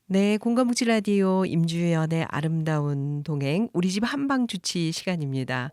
네, 공감복지 라디오 임주연의 아름다운 동행 우리 집 한방주치 시간입니다.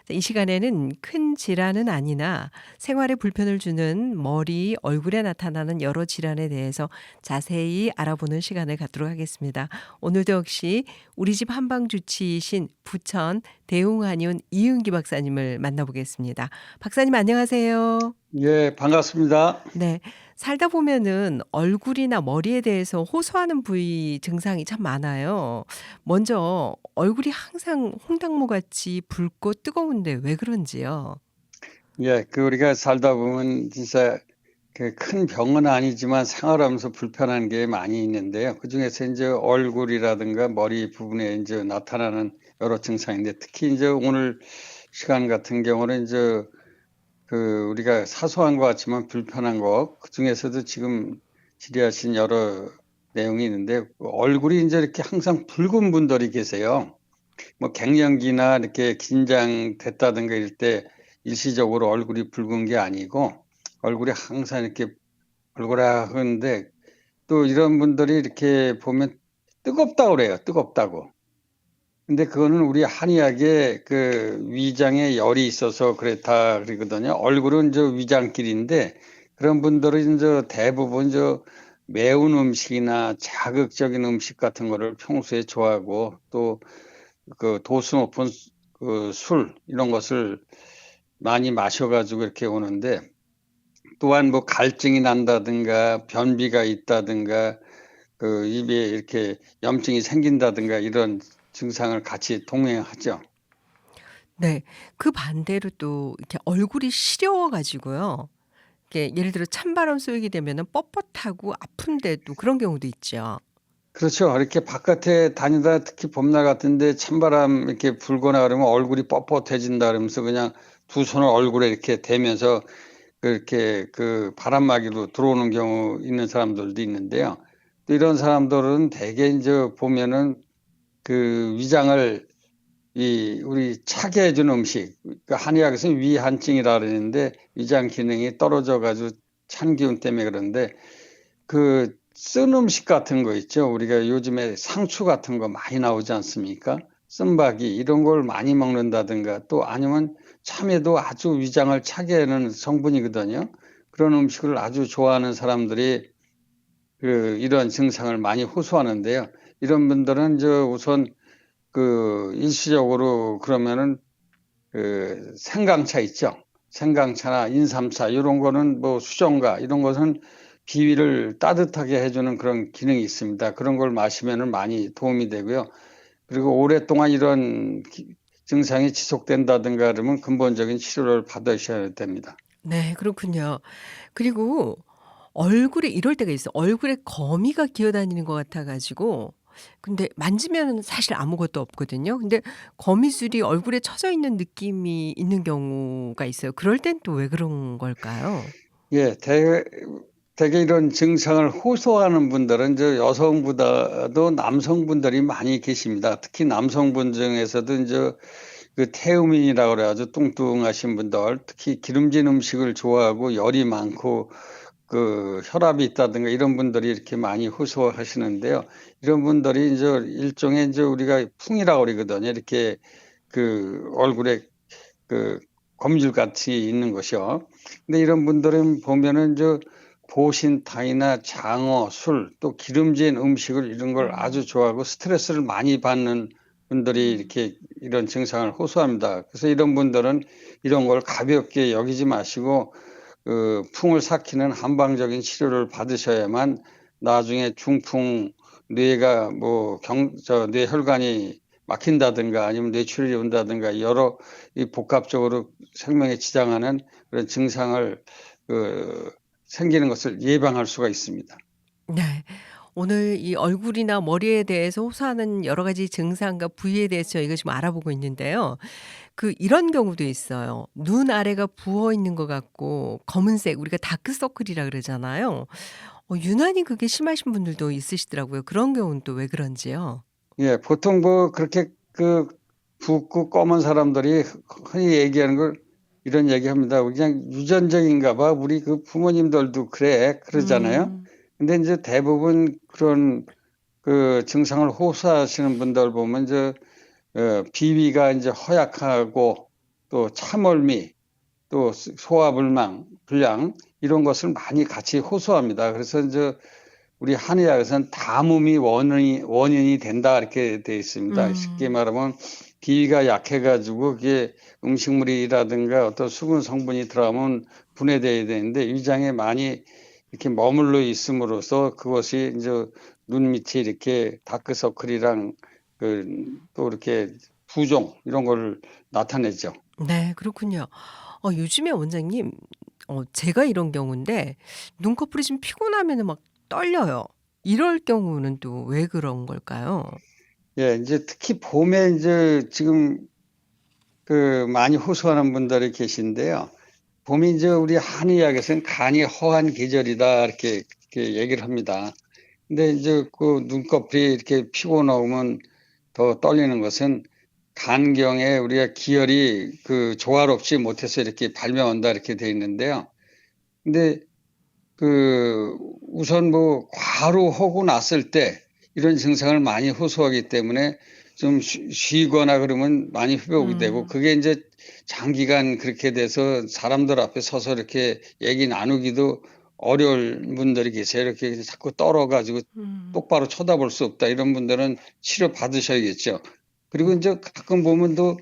이 시간에는 큰 질환은 아니나 생활에 불편을 주는 머리, 얼굴에 나타나는 여러 질환에 대해서 자세히 알아보는 시간을 갖도록 하겠습니다. 오늘도 역시 우리 집 한방주치이신 부천 대웅한의원 이은기 박사님을 만나보겠습니다. 박사님 안녕하세요. 예, 반갑습니다. 네. 살다 보면은 얼굴이나 머리에 대해서 호소하는 부위 증상이 참 많아요. 먼저 얼굴이 항상 홍당무 같이 붉고 뜨거운데 왜 그런지요? 예, 우리가 살다 보면 진짜 큰 병은 아니지만 생활하면서 불편한 게 많이 있는데요. 그중에서 이제 얼굴이라든가 머리 부분에 이제 나타나는 여러 증상인데 특히 이제 오늘 시간 같은 경우는 이제 우리가 사소한 것 같지만 불편한 거, 그중에서도 지금 질의하신 여러 내용이 있는데 얼굴이 이제 이렇게 항상 붉은 분들이 계세요. 뭐 갱년기나 이렇게 긴장됐다든가 이럴 때 일시적으로 얼굴이 붉은 게 아니고 얼굴이 항상 이렇게 얼굴하는데 또 이런 분들이 이렇게 보면 뜨겁다고 그래요. 뜨겁다고. 근데 그거는 우리 한의학에 위장에 열이 있어서 그렇다 그러거든요. 얼굴은 저 위장길인데 그런 분들은 이제 대부분 저 매운 음식이나 자극적인 음식 같은 거를 평소에 좋아하고 또 도수 높은 술 이런 것을 많이 마셔가지고 이렇게 오는데 또한 뭐 갈증이 난다든가 변비가 있다든가 입에 이렇게 염증이 생긴다든가 이런 증상을 같이 동행하죠. 네. 그 반대로 또 이렇게 얼굴이 시려워 가지고요. 이렇게 예를 들어 찬바람 쏘게 되면은 뻣뻣하고 아픈데 또 그런 경우도 있죠. 그렇죠. 이렇게 바깥에 다니다 특히 봄날 같은데 찬바람 이렇게 불거나 그러면 얼굴이 뻣뻣해진다 그러면서 그냥 두 손을 얼굴에 이렇게 대면서 그렇게 바람막이로 들어오는 경우 있는 사람들도 있는데요. 또 이런 사람들은 대개 이제 보면은 위장을 우리 차게 해준 음식, 한의학에서는 위한증이라 그러는데 위장 기능이 떨어져 가지고 찬 기운 때문에 그런데 쓴 음식 같은 거 있죠. 우리가 요즘에 상추 같은 거 많이 나오지 않습니까? 쓴바기 이런 걸 많이 먹는다든가 또 아니면 참외도 아주 위장을 차게 하는 성분이거든요. 그런 음식을 아주 좋아하는 사람들이 이런 증상을 많이 호소하는데요. 이런 분들은 우선 일시적으로 그러면은 생강차 있죠. 생강차나 인삼차 이런 거는 뭐 수정과 이런 것은 비위를 따뜻하게 해주는 그런 기능이 있습니다. 그런 걸 마시면은 많이 도움이 되고요. 그리고 오랫동안 이런 증상이 지속된다든가 그러면 근본적인 치료를 받으셔야 됩니다. 네, 그렇군요. 그리고 얼굴에 이럴 때가 있어요. 얼굴에 거미가 기어다니는 것 같아 가지고 근데 만지면은 사실 아무것도 없거든요. 근데 거미줄이 얼굴에 쳐져 있는 느낌이 있는 경우가 있어요. 그럴 땐 또 왜 그런 걸까요? 예, 대개 이런 증상을 호소하는 분들은 저 여성보다도 남성분들이 많이 계십니다. 특히 남성분 중에서도 이제 태음인이라고 그래가지고 뚱뚱하신 분들, 특히 기름진 음식을 좋아하고 열이 많고 혈압이 있다든가 이런 분들이 이렇게 많이 호소하시는데요. 이런 분들이 이제 일종의 이제 우리가 풍이라고 그러거든요. 이렇게 얼굴에 그 거미줄 같이 있는 것이요. 근데 이런 분들은 보면은 보신탕이나 장어, 술, 또 기름진 음식을 이런 걸 아주 좋아하고 스트레스를 많이 받는 분들이 이렇게 이런 증상을 호소합니다. 그래서 이런 분들은 이런 걸 가볍게 여기지 마시고 풍을 삭히는 한방적인 치료를 받으셔야만 나중에 중풍 뇌가 뇌혈관이 막힌다든가 아니면 뇌출혈이 온다든가 여러 복합적으로 생명에 지장하는 그런 증상을 생기는 것을 예방할 수가 있습니다. 네. 오늘 이 얼굴이나 머리에 대해서 호소하는 여러 가지 증상과 부위에 대해서 저희가 지금 알아보고 있는데요. 이런 경우도 있어요. 눈 아래가 부어 있는 것 같고 검은색 우리가 다크서클이라 그러잖아요. 유난히 그게 심하신 분들도 있으시더라고요. 그런 경우는 또 왜 그런지요? 예, 보통 뭐 그렇게 붓고 검은 사람들이 흔히 얘기하는 걸 이런 얘기합니다. 그냥 유전적인가 봐. 우리 부모님들도 그래 그러잖아요. 음. 근데 이제 대부분 그런 그 증상을 호소하시는 분들 보면 비위가 이제 허약하고 또 참을미 또 소화불량 이런 것을 많이 같이 호소합니다. 그래서 이제 우리 한의학에서는 담음이 원인이 된다 이렇게 돼 있습니다. 쉽게 말하면 비위가 약해가지고 그게 음식물이라든가 어떤 수분 성분이 들어가면 분해돼야 되는데 위장에 많이 이렇게 머물러 있음으로써 그것이 이제 눈 밑에 이렇게 다크서클이랑 또 이렇게 부종 이런 걸 나타내죠. 네, 그렇군요. 요즘에 원장님, 제가 이런 경우인데 눈꺼풀이 좀 피곤하면은 막 떨려요. 이럴 경우는 또 왜 그런 걸까요? 예, 이제 특히 봄에 이제 지금 많이 호소하는 분들이 계신데요. 봄이 이제 우리 한의학에서는 간이 허한 계절이다 이렇게 얘기를 합니다. 근데 이제 그 눈꺼풀이 이렇게 피곤하면 더 떨리는 것은 간경에 우리가 기혈이 조화롭지 못해서 이렇게 발병한다 이렇게 돼 있는데요. 근데 우선 뭐 과로하고 났을 때 이런 증상을 많이 호소하기 때문에 좀 쉬거나 그러면 많이 회복이 되고 그게 이제 장기간 그렇게 돼서 사람들 앞에 서서 이렇게 얘기 나누기도 어려울 분들이 계세요. 이렇게 자꾸 떨어가지고 똑바로 쳐다볼 수 없다. 이런 분들은 치료 받으셔야겠죠. 그리고 이제 가끔 보면 또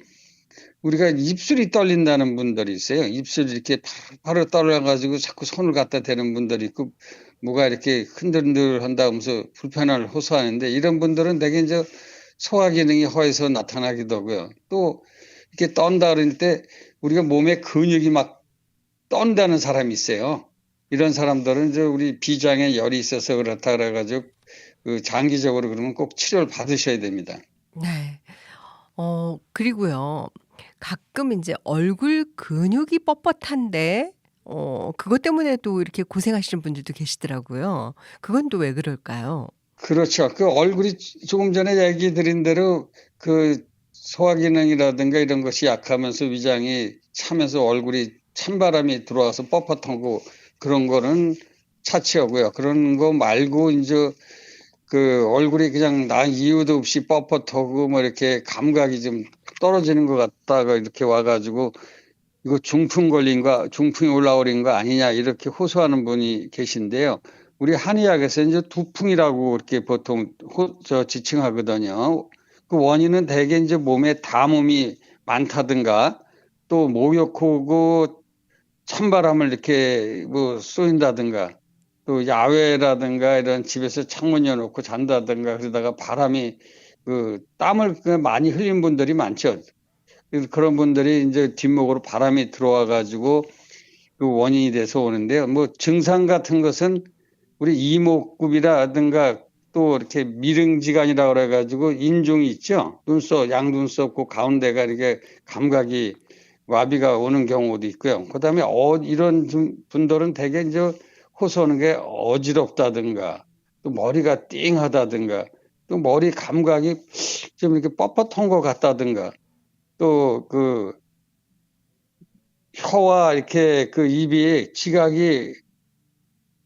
우리가 입술이 떨린다는 분들이 있어요. 입술이 이렇게 바로 떨려가지고 자꾸 손을 갖다 대는 분들이 있고, 뭐가 이렇게 흔들흔들 한다면서 불편함을 호소하는데, 이런 분들은 대개 이제 소화 기능이 허해서 나타나기도 하고요. 또 이렇게 떤다 그럴 때 우리가 몸에 근육이 막 떤다는 사람이 있어요. 이런 사람들은 이제 우리 비장에 열이 있어서 그렇다 그래가지고 장기적으로 그러면 꼭 치료를 받으셔야 됩니다. 네. 그리고요. 가끔 인제 얼굴 근육이 뻣뻣한데 그것 때문에도 이렇게 고생하시는 분들도 계시더라고요. 그건 또 왜 그럴까요? 그렇죠. 얼굴이 조금 전에 얘기 드린 대로 소화 기능이라든가 이런 것이 약하면서 위장이 차면서 얼굴이 찬바람이 들어와서 뻣뻣하고 그런 거는 차치하고요. 그런 거 말고 이제 얼굴이 그냥 난 이유도 없이 뻣뻣하고 뭐 이렇게 감각이 좀 떨어지는 것 같다가 이렇게 와가지고 이거 중풍이 올라오는 거 아니냐 이렇게 호소하는 분이 계신데요. 우리 한의학에서 이제 두풍이라고 이렇게 보통 지칭하거든요. 그 원인은 대개 이제 몸에 담음이 많다든가 또 목욕하고 찬바람을 이렇게 뭐 쏘인다든가 또 야외라든가 이런 집에서 창문 열어놓고 잔다든가 그러다가 바람이 땀을 많이 흘린 분들이 많죠. 그래서 그런 분들이 이제 뒷목으로 바람이 들어와 가지고 원인이 돼서 오는데요. 뭐 증상 같은 것은 우리 이목구비라든가 또 이렇게 미릉지간이라고 그래 가지고 인중이 있죠. 양눈썹 그 가운데가 이렇게 감각이 와비가 오는 경우도 있고요. 그다음에 이런 분들은 대개 이제 호소하는 게 어지럽다든가 또 머리가 띵하다든가 또 머리 감각이 좀 이렇게 뻣뻣한 것 같다든가 또 혀와 이렇게 입이 지각이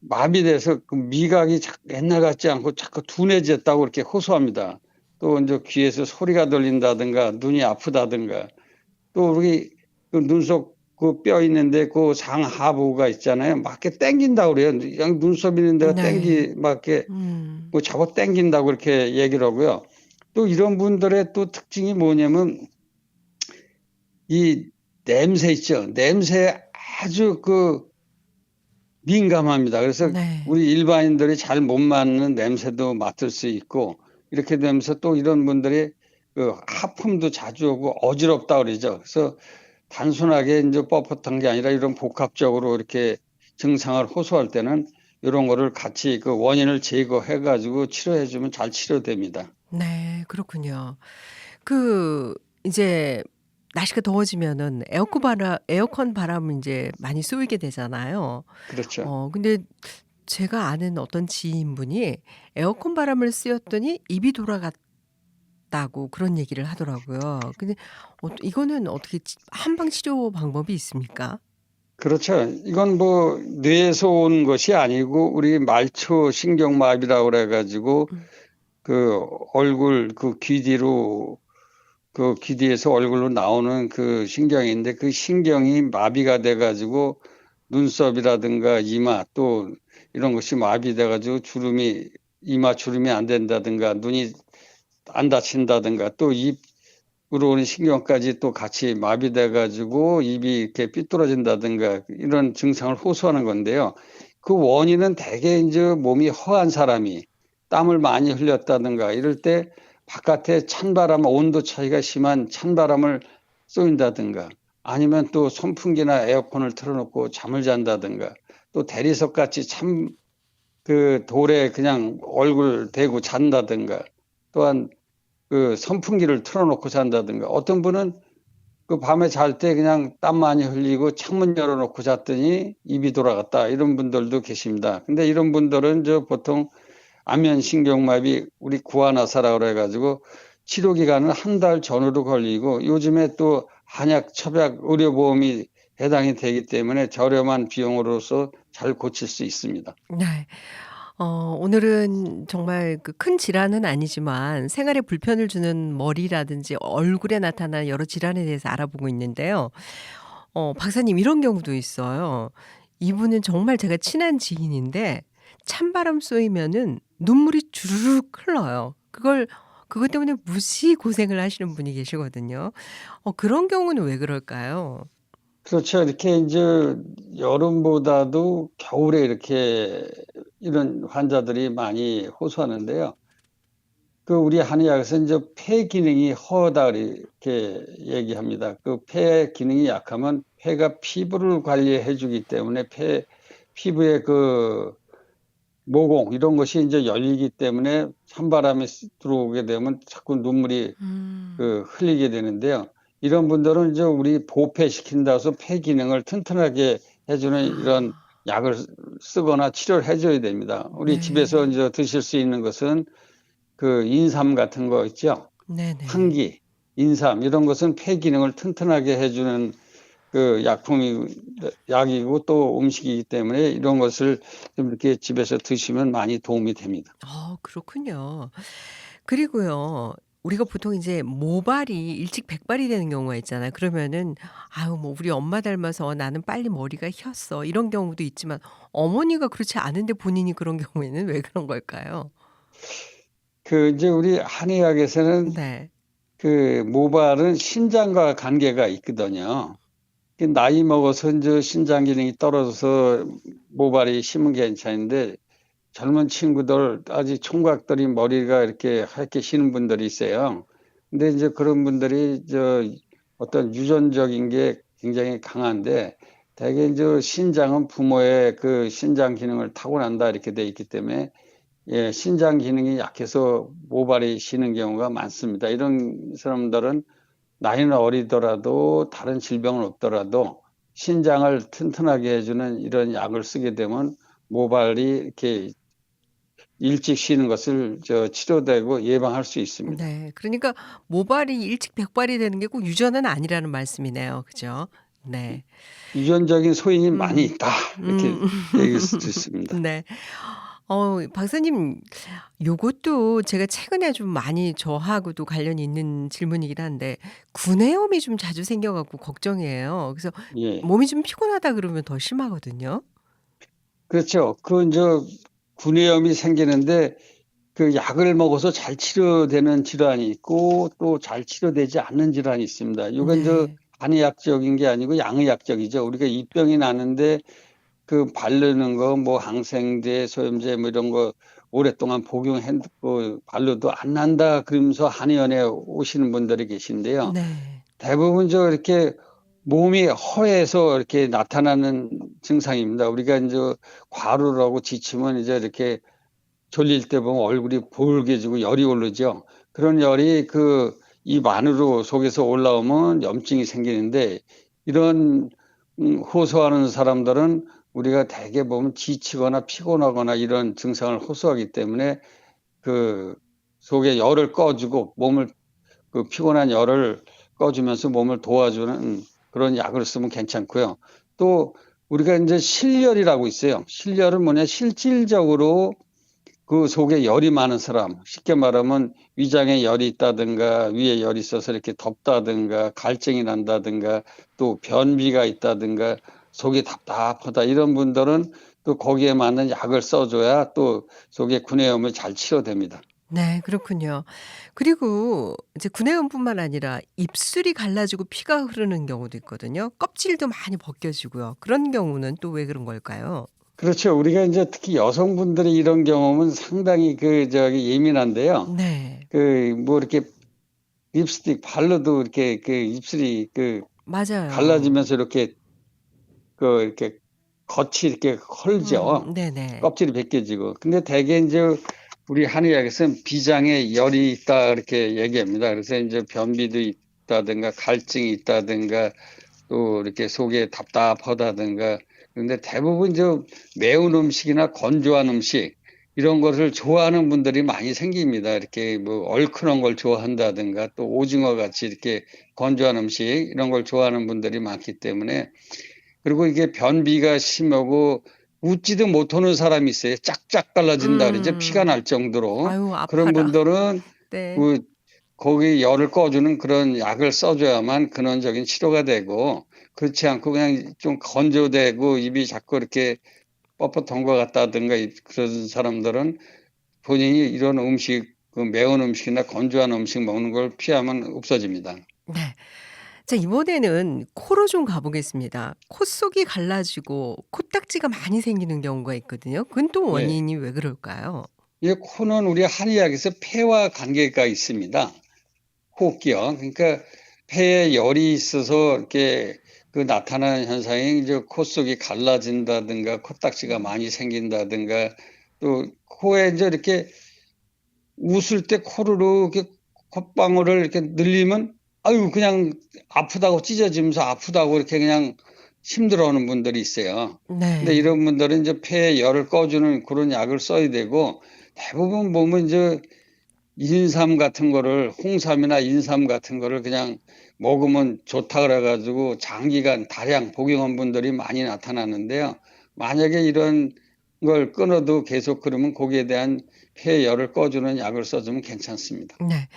마비돼서 미각이 옛날 같지 않고 자꾸 둔해졌다고 이렇게 호소합니다. 또 이제 귀에서 소리가 들린다든가 눈이 아프다든가 또 우리 눈썹 뼈 있는데 상하부가 있잖아요. 막 이렇게 땡긴다고 그래요. 그냥 눈썹 있는 데가 네. 막 이렇게 뭐 잡아 땡긴다고 이렇게 얘기를 하고요. 또 이런 분들의 또 특징이 뭐냐면 이 냄새 있죠. 냄새에 아주 민감합니다. 그래서 네. 우리 일반인들이 잘 못 맡는 냄새도 맡을 수 있고 이렇게 되면서 또 이런 분들이 하품도 자주 오고 어지럽다 그러죠. 그래서 단순하게 이제 뻣뻣한 게 아니라 이런 복합적으로 이렇게 증상을 호소할 때는 이런 거를 같이 원인을 제거해 가지고 치료해 주면 잘 치료됩니다. 네. 그렇군요. 이제 날씨가 더워지면은 에어컨 바람을 인제 많이 쏘이게 되잖아요. 그렇죠. 근데 제가 아는 어떤 지인분이 에어컨 바람을 쐬었더니 입이 돌아갔다고 그런 얘기를 하더라고요. 근데 이거는 어떻게 한방 치료 방법이 있습니까? 그렇죠. 이건 뭐 뇌에서 온 것이 아니고 우리 말초 신경마비라고 그래 가지고 그 얼굴 그 귀 뒤로 그 귀 뒤에서 얼굴로 나오는 그 신경인데 그 신경이 마비가 돼가지고 눈썹이라든가 이마 또 이런 것이 마비돼가지고 주름이 이마 주름이 안 된다든가 눈이 안 다친다든가 또 입으로 오는 신경까지 또 같이 마비돼가지고 입이 이렇게 삐뚤어진다든가 이런 증상을 호소하는 건데요. 그 원인은 대개 이제 몸이 허한 사람이 땀을 많이 흘렸다든가 이럴 때 바깥에 찬바람, 온도 차이가 심한 찬바람을 쏘인다든가 아니면 또 선풍기나 에어컨을 틀어놓고 잠을 잔다든가 또 대리석 같이 참 그 돌에 그냥 얼굴 대고 잔다든가 또한 그 선풍기를 틀어놓고 잔다든가 어떤 분은 그 밤에 잘 때 그냥 땀 많이 흘리고 창문 열어놓고 잤더니 입이 돌아갔다 이런 분들도 계십니다. 근데 이런 분들은 저 보통 안면신경마비 우리 구안화사라고 해가지고 치료 기간은 한 달 전후로 걸리고 요즘에 또 한약 처약 의료보험이 해당이 되기 때문에 저렴한 비용으로서 잘 고칠 수 있습니다. 네. 오늘은 정말 그 큰 질환은 아니지만 생활에 불편을 주는 머리라든지 얼굴에 나타나는 여러 질환에 대해서 알아보고 있는데요. 박사님 이런 경우도 있어요. 이분은 정말 제가 친한 지인인데 찬바람 쏘이면은 눈물이 주르륵 흘러요. 그것 때문에 무지 고생을 하시는 분이 계시거든요. 그런 경우는 왜 그럴까요? 그렇죠. 이렇게 이제 여름보다도 겨울에 이렇게 이런 환자들이 많이 호소하는데요. 그 우리 한의학에서 이제 폐 기능이 허하다 이렇게 얘기합니다. 그 폐 기능이 약하면 폐가 피부를 관리해 주기 때문에 피부에 그 모공 이런 것이 이제 열리기 때문에 찬바람이 들어오게 되면 자꾸 눈물이 그 흘리게 되는데요. 이런 분들은 이제 우리 보폐시킨다 해서 폐 기능을 튼튼하게 해주는 이런 아. 약을 쓰거나 치료를 해줘야 됩니다. 우리 집에서 네. 이제 드실 수 있는 것은 그 인삼 같은 거 있죠. 네네. 황기, 인삼 이런 것은 폐 기능을 튼튼하게 해주는 그 약이고 또 음식이기 때문에 이런 것을 좀 이렇게 집에서 드시면 많이 도움이 됩니다. 그렇군요. 그리고요. 우리가 보통 이제 모발이 일찍백발이 되는 경우가 있잖아요. 그러면은 "아유 뭐 우리 엄마 닮아서 나는 빨리 머리가 휘었어." 이런 경우도 있지만 어머니가 그렇지 않은데 본인이 그런 경우에는 왜 그런 걸까요? 그 이제 우리 한의학에서는 네. 그 모발은 신장과 관계가 있거든요. 그 나이 먹어서 이제 신장 기능이 떨어져서 모발이 심은 게 괜찮은데 젊은 친구들 아직 총각들이 머리가 이렇게 하얗게 시는 분들이 있어요. 근데 이제 그런 분들이 어떤 유전적인 게 굉장히 강한데 대개 이제 신장은 부모의 그 신장 기능을 타고난다 이렇게 돼 있기 때문에 예, 신장 기능이 약해서 모발이 시는 경우가 많습니다. 이런 사람들은 나이는 어리더라도 다른 질병은 없더라도 신장을 튼튼하게 해주는 이런 약을 쓰게 되면 모발이 이렇게 일찍 쉬는 것을 치료되고 예방할 수 있습니다. 네. 그러니까 모발이 일찍백발이 되는 게 꼭 유전은 아니라는 말씀이네요. 그죠? 네. 유전적인 소인이 많이 음. 있다. 이렇게 음. 얘기할 수도 있습니다. 네. 박사님 요것도 제가 최근에 좀 많이 저하고도 관련이 있는 질문이긴 한데 구내염이 좀 자주 생겨 갖고 걱정이에요. 그래서 예. 몸이 좀 피곤하다 그러면 더 심하거든요. 그렇죠. 구내염이 생기는데 그 약을 먹어서 잘 치료되는 질환이 있고 또 잘 치료되지 않는 질환이 있습니다. 이건 네. 한의학적인 게 아니고 양의학적이죠. 우리가 입병이 나는데 그 바르는 거 뭐 항생제, 소염제 뭐 이런 거 오랫동안 복용했고 바르도 안 난다 그러면서 한의원에 오시는 분들이 계신데요. 네. 대부분 이렇게 몸이 허해서 이렇게 나타나는 증상입니다. 우리가 이제 과로를 하고 지치면 이제 이렇게 졸릴 때 보면 얼굴이 붉게지고 열이 오르죠. 그런 열이 그 입 안으로 속에서 올라오면 염증이 생기는데 이런 호소하는 사람들은 우리가 대개 보면 지치거나 피곤하거나 이런 증상을 호소하기 때문에 그 속에 열을 꺼주고 몸을 그 피곤한 열을 꺼주면서 몸을 도와주는 그런 약을 쓰면 괜찮고요. 또 우리가 이제 실열이라고 있어요. 실열은 뭐냐 실질적으로 그 속에 열이 많은 사람, 쉽게 말하면 위장에 열이 있다든가 위에 열이 있어서 이렇게 덥다든가 갈증이 난다든가 또 변비가 있다든가 속이 답답하다 이런 분들은 또 거기에 맞는 약을 써줘야 또 속의 구내염을 잘 치료됩니다. 네, 그렇군요. 그리고 이제 구내염뿐만 아니라 입술이 갈라지고 피가 흐르는 경우도 있거든요. 껍질도 많이 벗겨지고요. 그런 경우는 또 왜 그런 걸까요? 그렇죠. 우리가 이제 특히 여성분들이 이런 경험은 상당히 예민한데요. 네. 뭐 이렇게 립스틱 바르도 이렇게 입술이 맞아요. 갈라지면서 이렇게 겉이 이렇게 헐죠. 네네. 껍질이 벗겨지고. 근데 대개 이제 우리 한의학에서는 비장에 열이 있다 이렇게 얘기합니다. 그래서 이제 변비도 있다든가 갈증이 있다든가 또 이렇게 속에 답답하다든가. 그런데 대부분 매운 음식이나 건조한 음식 이런 것을 좋아하는 분들이 많이 생깁니다. 이렇게 뭐 얼큰한 걸 좋아한다든가 또 오징어 같이 이렇게 건조한 음식 이런 걸 좋아하는 분들이 많기 때문에 그리고 이게 변비가 심하고 웃지도 못하는 사람이 있어요. 짝짝 갈라진다 그러죠. 피가 음. 날 정도로. 아유 그런 아파라. 분들은 네. 그 거기 열을 꺼주는 그런 약을 써줘야만 근원적인 치료가 되고 그렇지 않고 그냥 좀 건조되고 입이 자꾸 이렇게 뻣뻣한 것 같다든가 그런 사람들은 본인이 이런 음식, 매운 음식이나 건조한 음식 먹는 걸 피하면 없어집니다. 네. 자, 이번에는 코로 좀 가 보겠습니다. 콧속이 갈라지고 코딱지가 많이 생기는 경우가 있거든요. 그건 또 예. 원인이 왜 그럴까요? 이 코는 우리 한의학에서 폐와 관계가 있습니다. 호흡기요. 그러니까 폐에 열이 있어서 이렇게 나타나는 현상이 이제 콧속이 갈라진다든가 코딱지가 많이 생긴다든가 또 코에 이제 이렇게 웃을 때 코르르 이렇게 콧방울을 이렇게 늘리면 아유 그냥 아프다고 찢어지면서 아프다고 이렇게 그냥 힘들어하는 분들이 있어요. 근데 네. 이런 분들은 이제 폐에 열을 꺼주는 그런 약을 써야 되고 대부분 보면 이제 인삼 같은 거를 홍삼이나 인삼 같은 거를 그냥 먹으면 좋다 그래 가지고 장기간 다량 복용한 분들이 많이 나타나는데요. 만약에 이런 걸 끊어도 계속 그러면 거기에 대한 폐열을 꺼주는 약을 써주면 괜찮습니다. 네.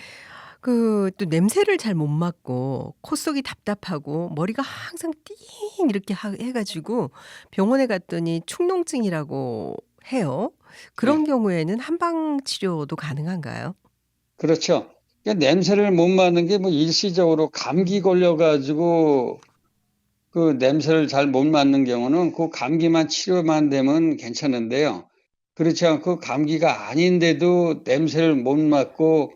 또 냄새를 잘 못 맡고 콧속이 답답하고 머리가 항상 띵 이렇게 해 가지고 병원에 갔더니 축농증이라고 해요. 예. 그런 경우에는 한방 치료도 가능한가요? 그렇죠. 그러니까 냄새를 못 맡는 게 뭐 일시적으로 감기 걸려 가지고 그 냄새를 잘 못 맡는 경우는 그 감기만 치료만 되면 괜찮은데요. 그렇지 않고 감기가 아닌데도 냄새를 못 맡고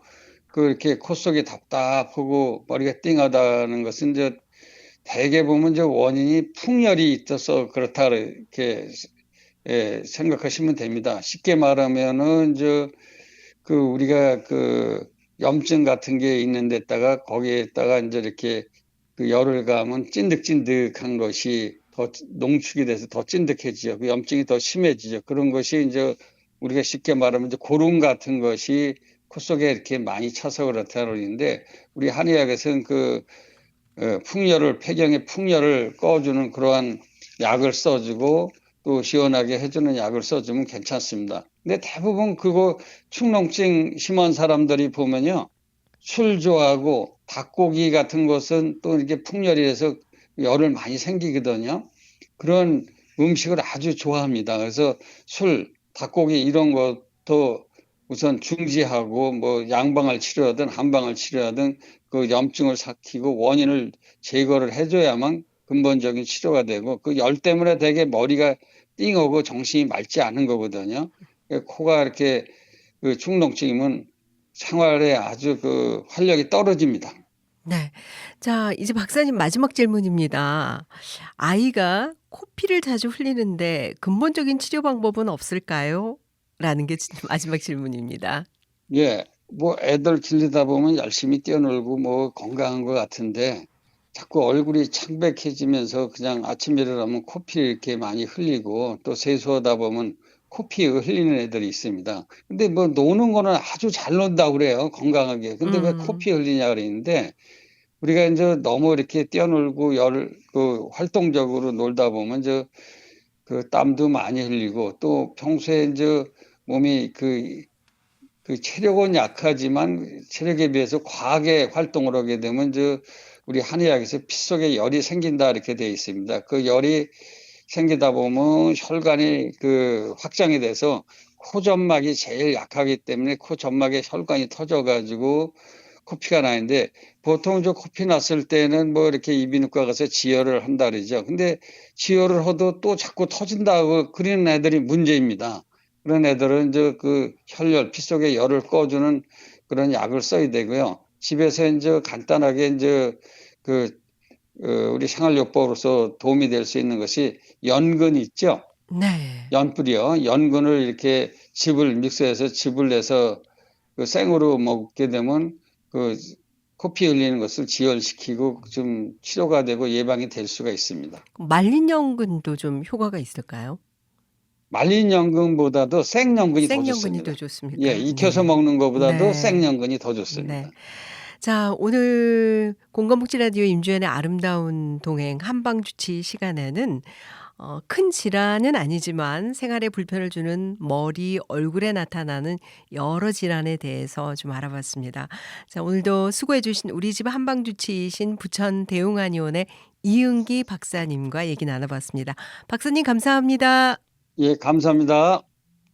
이렇게 콧속이 답답하고 머리가 띵하다는 것은 이제 대개 보면 원인이 풍열이 있어서 그렇다 이렇게 생각하시면 됩니다. 쉽게 말하면은 우리가 염증 같은 게 있는 데다가 거기에다가 이제 이렇게 열을 가하면 찐득찐득한 것이 더 농축이 돼서 더 찐득해지죠. 그 염증이 더 심해지죠. 그런 것이 이제 우리가 쉽게 말하면 이제 고름 같은 것이 코 속에 이렇게 많이 차서 그렇다는 얘기인데 우리 한의학에서는 풍열을 폐경의 풍열을 꺼주는 그러한 약을 써주고 또 시원하게 해주는 약을 써주면 괜찮습니다. 근데 대부분 축농증 심한 사람들이 보면요. 술 좋아하고 닭고기 같은 것은 또 이렇게 풍열이 돼서 열을 많이 생기거든요. 그런 음식을 아주 좋아합니다. 그래서 술, 닭고기 이런 것도 우선 중지하고 뭐 양방을 치료하든 한방을 치료하든 그 염증을 삭히고 원인을 제거를 해줘야만 근본적인 치료가 되고 그 열 때문에 되게 머리가 띵하고 정신이 맑지 않은 거거든요. 코가 이렇게 축농증이면 생활에 아주 활력이 떨어집니다. 네. 자, 이제 박사님 마지막 질문입니다. 아이가 코피를 자주 흘리는데 근본적인 치료 방법은 없을까요? 라는 게 마지막 질문입니다. 예, 뭐 애들 길르다 보면 열심히 뛰어놀고 뭐 건강한 것 같은데 자꾸 얼굴이 창백해지면서 그냥 아침에 일어나면 코피 이렇게 많이 흘리고 또 세수하다 보면 코피 흘리는 애들이 있습니다. 근데 뭐 노는 거는 아주 잘 논다고 그래요. 건강하게. 근데 왜 음. 코피 흘리냐 그랬는데 우리가 이제 너무 이렇게 뛰어놀고 활동적으로 놀다 보면 땀도 많이 흘리고 또 평소에 이제 몸이 그 체력은 약하지만 체력에 비해서 과하게 활동을 하게 되면 우리 한의학에서 피 속에 열이 생긴다 이렇게 되어 있습니다. 그 열이 생기다 보면 혈관이 확장이 돼서 코점막이 제일 약하기 때문에 코점막에 혈관이 터져가지고 코피가 나는데 보통 코피 났을 때는 뭐 이렇게 이비인후과 가서 지혈을 한다 그러죠. 근데 지혈을 해도 또 자꾸 터진다고 그러는 애들이 문제입니다. 그런 애들은 혈열, 피 속에 열을 꺼주는 그런 약을 써야 되고요. 집에서 간단하게 우리 생활요법으로서 도움이 될 수 있는 것이 연근 있죠? 네. 연뿌리요. 연근을 이렇게 믹서해서 즙을 내서 생으로 먹게 되면 코피 흘리는 것을 지혈시키고 좀 치료가 되고 예방이 될 수가 있습니다. 말린 연근도 좀 효과가 있을까요? 말린 연근보다도 생연근이 더 생연근이 더 좋습니다. 예, 좋습니까? 익혀서 네. 먹는 것보다도 네. 생연근이 더 네. 좋습니다. 자, 오늘 건강복지 라디오 임주연의 아름다운 동행 한방주치 시간에는 큰 질환은 아니지만 생활에 불편을 주는 머리, 얼굴에 나타나는 여러 질환에 대해서 좀 알아봤습니다. 자, 오늘도 수고해 주신 우리 집 한방주치이신 부천 대웅한의원의 이은기 박사님과 얘기 나눠봤습니다. 박사님 감사합니다. 예, 감사합니다.